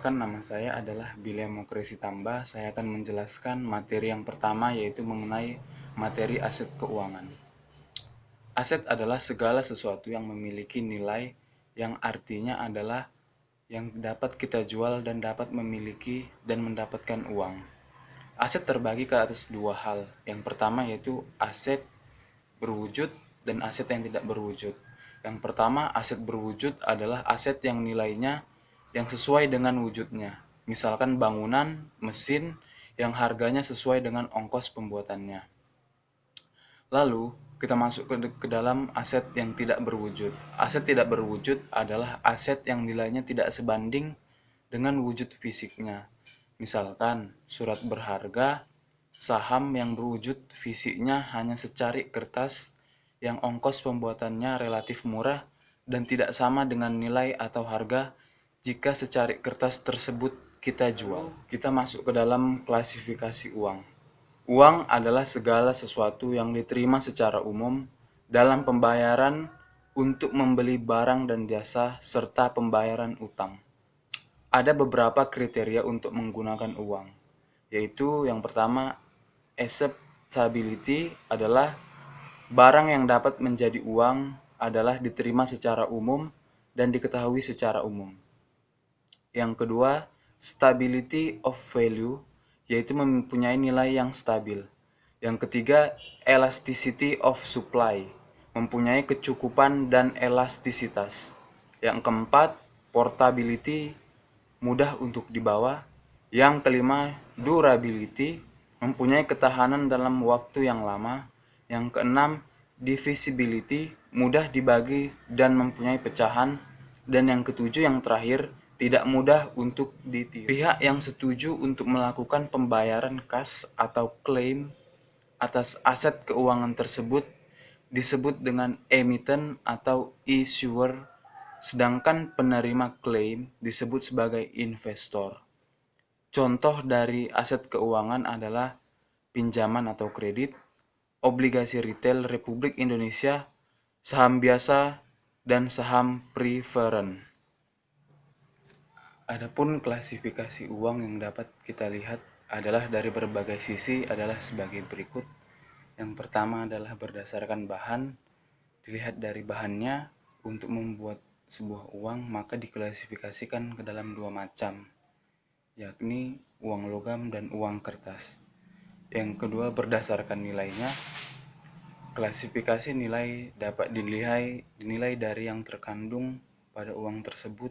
Perkenalkan, nama saya adalah Billy Mokresi Tamba. Saya akan menjelaskan materi yang pertama, yaitu mengenai materi aset keuangan. Aset adalah segala sesuatu yang memiliki nilai, yang artinya adalah yang dapat kita jual dan dapat memiliki dan mendapatkan uang. Aset terbagi ke atas dua hal. Yang pertama yaitu aset berwujud dan aset yang tidak berwujud. Yang pertama, aset berwujud adalah aset yang nilainya yang sesuai dengan wujudnya. Misalkan bangunan, mesin yang harganya sesuai dengan ongkos pembuatannya. Lalu, kita masuk ke dalam aset yang tidak berwujud. Aset tidak berwujud adalah aset yang nilainya tidak sebanding dengan wujud fisiknya. Misalkan, surat berharga, saham yang berwujud fisiknya hanya secari kertas yang ongkos pembuatannya relatif murah dan tidak sama dengan nilai atau harga jika secari kertas tersebut kita jual. Kita masuk ke dalam klasifikasi uang. Uang adalah segala sesuatu yang diterima secara umum dalam pembayaran untuk membeli barang dan jasa serta pembayaran utang. Ada beberapa kriteria untuk menggunakan uang, yaitu yang pertama, acceptability adalah barang yang dapat menjadi uang adalah diterima secara umum dan diketahui secara umum. Yang kedua, stability of value, yaitu mempunyai nilai yang stabil. Yang ketiga, elasticity of supply, mempunyai kecukupan dan elastisitas. Yang keempat, portability, mudah untuk dibawa. Yang kelima, durability, mempunyai ketahanan dalam waktu yang lama. Yang keenam, divisibility, mudah dibagi dan mempunyai pecahan. Dan yang ketujuh, yang terakhir, tidak mudah untuk ditiru. Pihak yang setuju untuk melakukan pembayaran kas atau klaim atas aset keuangan tersebut disebut dengan emiten atau issuer, sedangkan penerima klaim disebut sebagai investor. Contoh dari aset keuangan adalah pinjaman atau kredit, obligasi retail Republik Indonesia, saham biasa, dan saham preferen. Adapun klasifikasi uang yang dapat kita lihat adalah dari berbagai sisi adalah sebagai berikut. Yang pertama adalah berdasarkan bahan. Dilihat dari bahannya, untuk membuat sebuah uang maka diklasifikasikan ke dalam dua macam, yakni uang logam dan uang kertas. Yang kedua berdasarkan nilainya. Klasifikasi nilai dapat dinilai dari yang terkandung pada uang tersebut,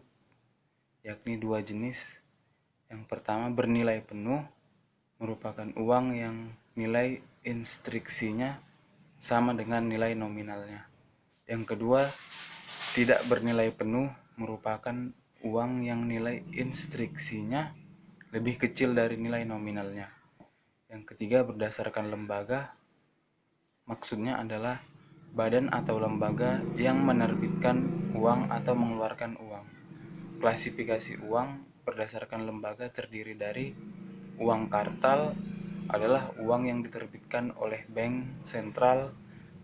yakni dua jenis. Yang pertama bernilai penuh, merupakan uang yang nilai instruksinya sama dengan nilai nominalnya. Yang kedua, tidak bernilai penuh, merupakan uang yang nilai instruksinya lebih kecil dari nilai nominalnya. Yang ketiga, berdasarkan lembaga, maksudnya adalah badan atau lembaga yang menerbitkan uang atau mengeluarkan uang. Klasifikasi uang berdasarkan lembaga terdiri dari uang kartal adalah uang yang diterbitkan oleh bank sentral,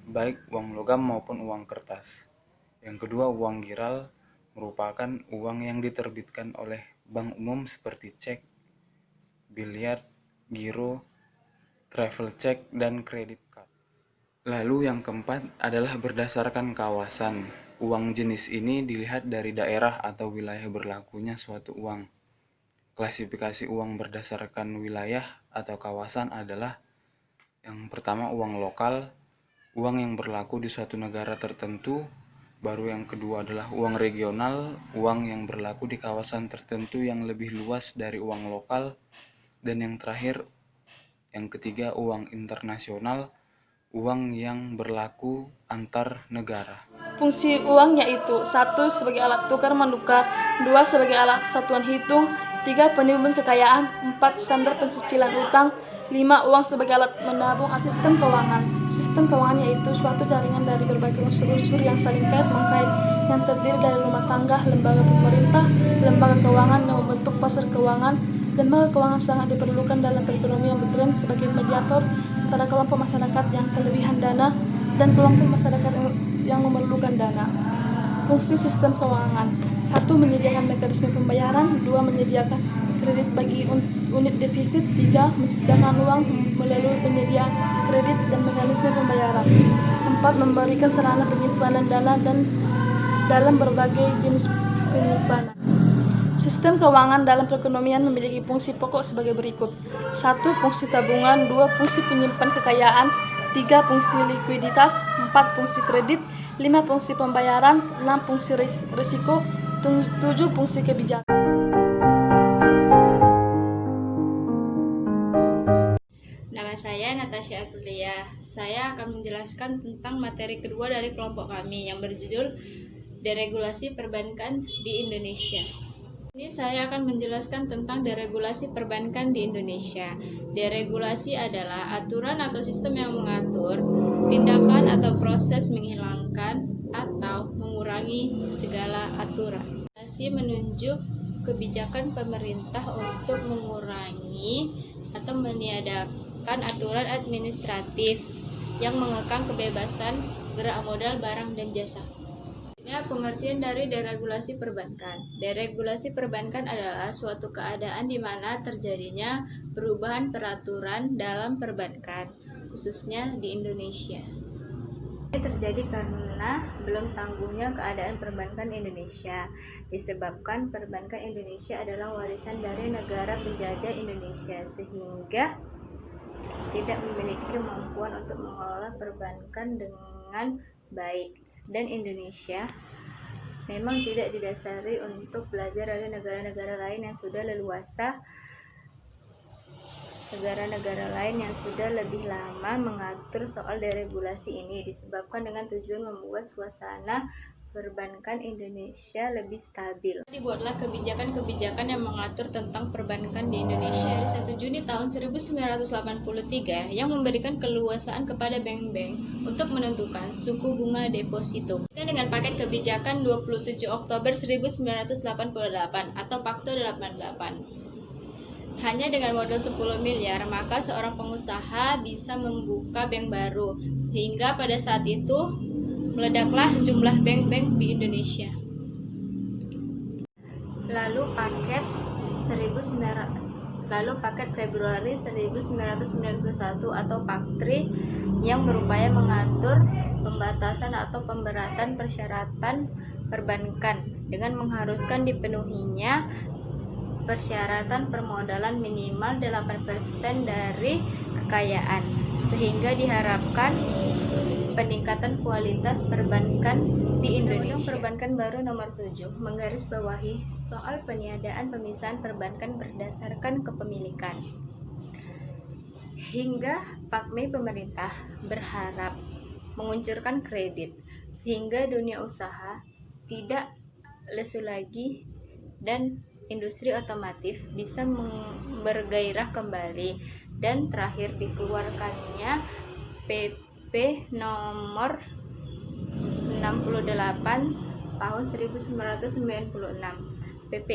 baik uang logam maupun uang kertas. Yang kedua, uang giral merupakan uang yang diterbitkan oleh bank umum seperti cek, biliar, giro, travel check, dan credit card. Lalu yang keempat adalah berdasarkan kawasan. Uang jenis ini dilihat dari daerah atau wilayah berlakunya suatu uang. Klasifikasi uang berdasarkan wilayah atau kawasan adalah yang pertama uang lokal, uang yang berlaku di suatu negara tertentu. Baru yang kedua adalah uang regional, uang yang berlaku di kawasan tertentu yang lebih luas dari uang lokal. Dan yang terakhir, yang ketiga, uang internasional, uang yang berlaku antar negara. Fungsi uang yaitu 1. Sebagai alat tukar menukar, 2. Sebagai alat satuan hitung, 3. Penimbun kekayaan, 4. Standar pencicilan utang, 5. Uang sebagai alat menabung. Sistem keuangan. Sistem keuangan yaitu suatu jaringan dari berbagai unsur-unsur yang saling kait-mengkait, yang terdiri dari rumah tangga, lembaga pemerintah, lembaga keuangan yang membentuk pasar keuangan. Lembaga keuangan sangat diperlukan dalam perekonomian modern sebagai mediator antara kelompok masyarakat yang kelebihan dana dan kelompok masyarakat yang memerlukan dana. Fungsi sistem keuangan: 1. Menyediakan mekanisme pembayaran. 2. Menyediakan kredit bagi unit defisit. 3. Menciptakan uang melalui penyediaan kredit dan mekanisme pembayaran. 4. Memberikan sarana penyimpanan dana dan dalam berbagai jenis penyimpanan. Sistem keuangan dalam perekonomian memiliki fungsi pokok sebagai berikut. 1. Fungsi tabungan. 2. Fungsi penyimpan kekayaan. 3. Fungsi likuiditas. 4. Fungsi kredit. 5. Fungsi pembayaran. 6. Fungsi risiko. 7. Fungsi kebijakan. Nama saya Natasha Aprilia. Saya akan menjelaskan tentang materi kedua dari kelompok kami yang berjudul Deregulasi Perbankan di Indonesia. Ini saya akan menjelaskan tentang deregulasi perbankan di Indonesia. Deregulasi adalah aturan atau sistem yang mengatur tindakan atau proses menghilangkan atau mengurangi segala aturan. Deregulasi menunjuk kebijakan pemerintah untuk mengurangi atau meniadakan aturan administratif yang mengekang kebebasan gerak modal barang dan jasa. Ini pengertian dari deregulasi perbankan. Deregulasi perbankan adalah suatu keadaan di mana terjadinya perubahan peraturan dalam perbankan, khususnya di Indonesia. Ini terjadi karena belum tangguhnya keadaan perbankan Indonesia, disebabkan perbankan Indonesia adalah warisan dari negara penjajah Indonesia, sehingga tidak memiliki kemampuan untuk mengelola perbankan dengan baik. Dan Indonesia memang tidak didasari untuk belajar dari negara-negara lain yang sudah leluasa, negara-negara lain yang sudah lebih lama mengatur soal deregulasi ini, disebabkan dengan tujuan membuat suasana perbankan Indonesia lebih stabil. Dibuatlah kebijakan-kebijakan yang mengatur tentang perbankan di Indonesia dari 1 Juni tahun 1983 yang memberikan keleluasaan kepada bank-bank untuk menentukan suku bunga deposito. Dengan paket kebijakan 27 Oktober 1988 atau Pakto 88. Hanya dengan modal 10 miliar, maka seorang pengusaha bisa membuka bank baru, sehingga pada saat itu meledaklah jumlah bank-bank di Indonesia. Lalu paket Februari 1991 atau Paktri yang berupaya mengatur pembatasan atau pemberatan persyaratan perbankan dengan mengharuskan dipenuhinya persyaratan permodalan minimal 8% dari kekayaan, sehingga diharapkan peningkatan kualitas perbankan di Indonesia. Undang-Undang Perbankan Baru Nomor 7 menggarisbawahi soal peniadaan pemisahan perbankan berdasarkan kepemilikan. Hingga Pakmi pemerintah berharap menguncurkan kredit sehingga dunia usaha tidak lesu lagi dan industri otomotif bisa bergairah kembali. Dan terakhir dikeluarkannya PP nomor 68 tahun 1996. PP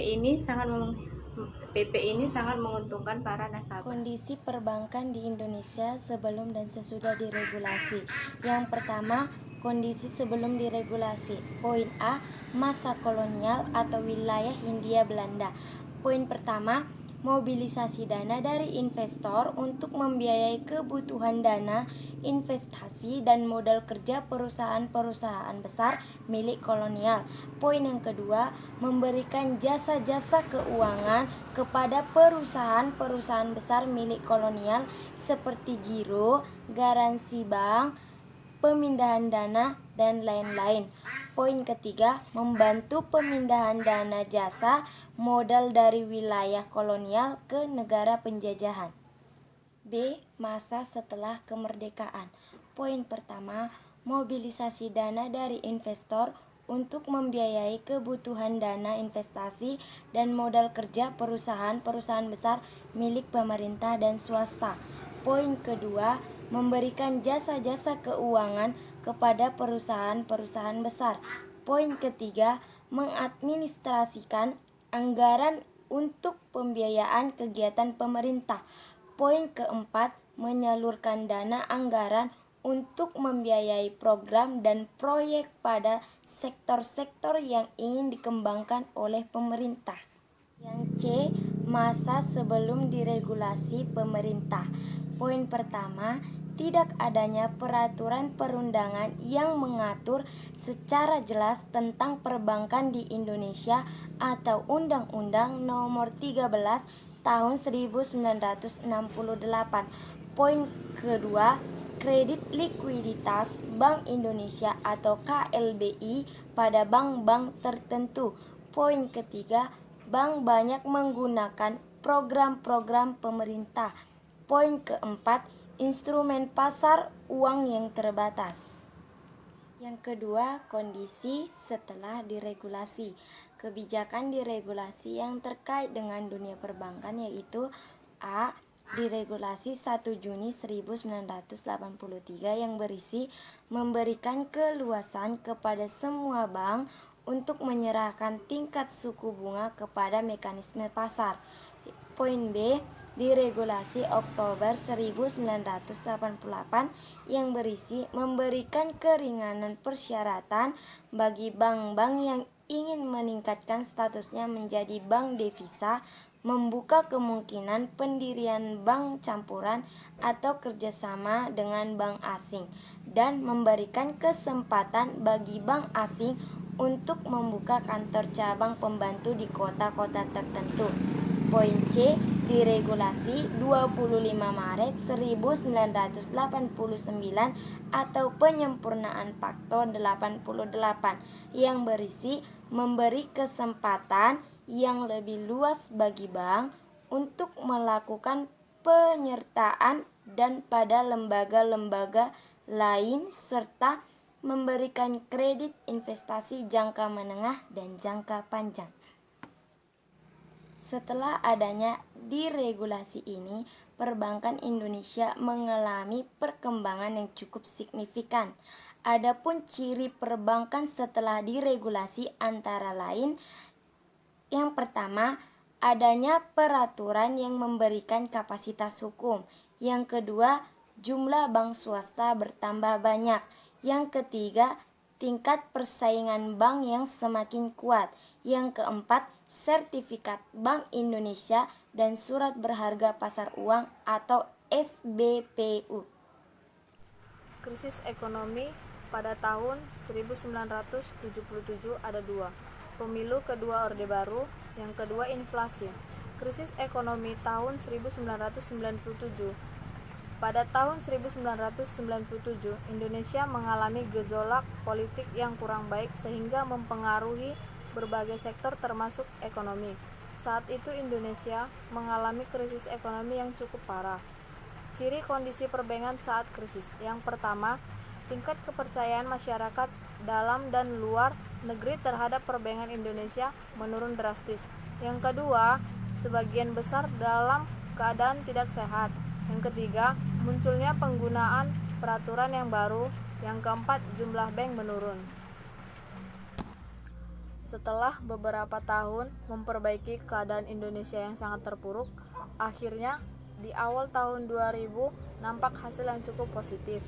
ini sangat menguntungkan para nasabah. Kondisi perbankan di Indonesia sebelum dan sesudah diregulasi. Yang pertama, kondisi sebelum diregulasi. Poin A, masa kolonial atau wilayah Hindia Belanda. Poin pertama, mobilisasi dana dari investor untuk membiayai kebutuhan dana, investasi, dan modal kerja perusahaan-perusahaan besar milik kolonial. Poin yang kedua, memberikan jasa-jasa keuangan kepada perusahaan-perusahaan besar milik kolonial seperti giro, garansi bank, pemindahan dana, dan lain-lain. Poin ketiga, membantu pemindahan dana jasa modal dari wilayah kolonial ke negara penjajahan. B. Masa setelah kemerdekaan. Poin pertama, mobilisasi dana dari investor untuk membiayai kebutuhan dana investasi dan modal kerja perusahaan-perusahaan besar milik pemerintah dan swasta. Poin kedua, memberikan jasa-jasa keuangan kepada perusahaan-perusahaan besar. Poin ketiga, mengadministrasikan anggaran untuk pembiayaan kegiatan pemerintah. Poin keempat, menyalurkan dana anggaran untuk membiayai program dan proyek pada sektor-sektor yang ingin dikembangkan oleh pemerintah. Yang C, masa sebelum diregulasi pemerintah. Poin pertama, tidak adanya peraturan perundangan yang mengatur secara jelas tentang perbankan di Indonesia atau Undang-Undang Nomor 13 Tahun 1968. Poin kedua, kredit likuiditas Bank Indonesia atau KLBI pada bank-bank tertentu. Poin ketiga, bank banyak menggunakan program-program pemerintah. Poin keempat, instrumen pasar uang yang terbatas. Yang kedua, kondisi setelah diregulasi. Kebijakan diregulasi yang terkait dengan dunia perbankan yaitu A. Diregulasi 1 Juni 1983 yang berisi memberikan keluasan kepada semua bank untuk menyerahkan tingkat suku bunga kepada mekanisme pasar. Poin B, diregulasi Oktober 1988 yang berisi memberikan keringanan persyaratan bagi bank-bank yang ingin meningkatkan statusnya menjadi bank devisa, membuka kemungkinan pendirian bank campuran atau kerjasama dengan bank asing, dan memberikan kesempatan bagi bank asing untuk membuka kantor cabang pembantu di kota-kota tertentu. Poin C, diregulasi 25 Maret 1989 atau penyempurnaan Faktor 88 yang berisi memberi kesempatan yang lebih luas bagi bank untuk melakukan penyertaan dan pada lembaga-lembaga lain serta memberikan kredit investasi jangka menengah dan jangka panjang. Setelah adanya diregulasi ini, perbankan Indonesia mengalami perkembangan yang cukup signifikan. Adapun ciri perbankan setelah diregulasi antara lain, yang pertama, adanya peraturan yang memberikan kapasitas hukum. Yang kedua, jumlah bank swasta bertambah banyak. Yang ketiga, tingkat persaingan bank yang semakin kuat. Yang keempat, sertifikat Bank Indonesia dan surat berharga pasar uang atau SBPU. Krisis ekonomi pada tahun 1977 ada dua. Pemilu kedua Orde Baru, yang kedua inflasi. Krisis ekonomi tahun 1997. Pada tahun 1997, Indonesia mengalami gejolak politik yang kurang baik sehingga mempengaruhi berbagai sektor termasuk ekonomi. Saat itu Indonesia mengalami krisis ekonomi yang cukup parah. Ciri kondisi perbankan saat krisis. Yang pertama, tingkat kepercayaan masyarakat dalam dan luar negeri terhadap perbankan Indonesia menurun drastis. Yang kedua, sebagian besar dalam keadaan tidak sehat. Yang ketiga, munculnya penggunaan peraturan yang baru. Yang keempat, jumlah bank menurun. Setelah beberapa tahun memperbaiki keadaan Indonesia yang sangat terpuruk, akhirnya di awal tahun 2000 nampak hasil yang cukup positif.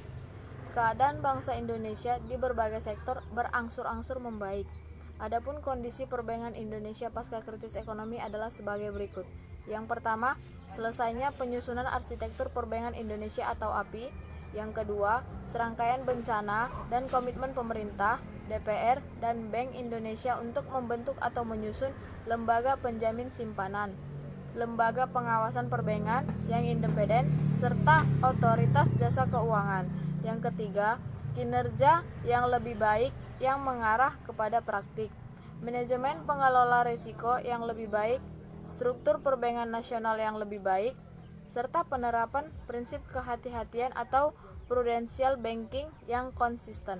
Keadaan bangsa Indonesia di berbagai sektor berangsur-angsur membaik. Adapun kondisi perbankan Indonesia pasca krisis ekonomi adalah sebagai berikut. Yang pertama, selesainya penyusunan arsitektur perbankan Indonesia atau API. Yang kedua, serangkaian bencana dan komitmen pemerintah, DPR, dan Bank Indonesia untuk membentuk atau menyusun lembaga penjamin simpanan, lembaga pengawasan perbankan yang independen, serta otoritas jasa keuangan. Yang ketiga, kinerja yang lebih baik yang mengarah kepada praktik, manajemen pengelola risiko yang lebih baik, struktur perbankan nasional yang lebih baik, serta penerapan prinsip kehati-hatian atau prudential banking yang konsisten.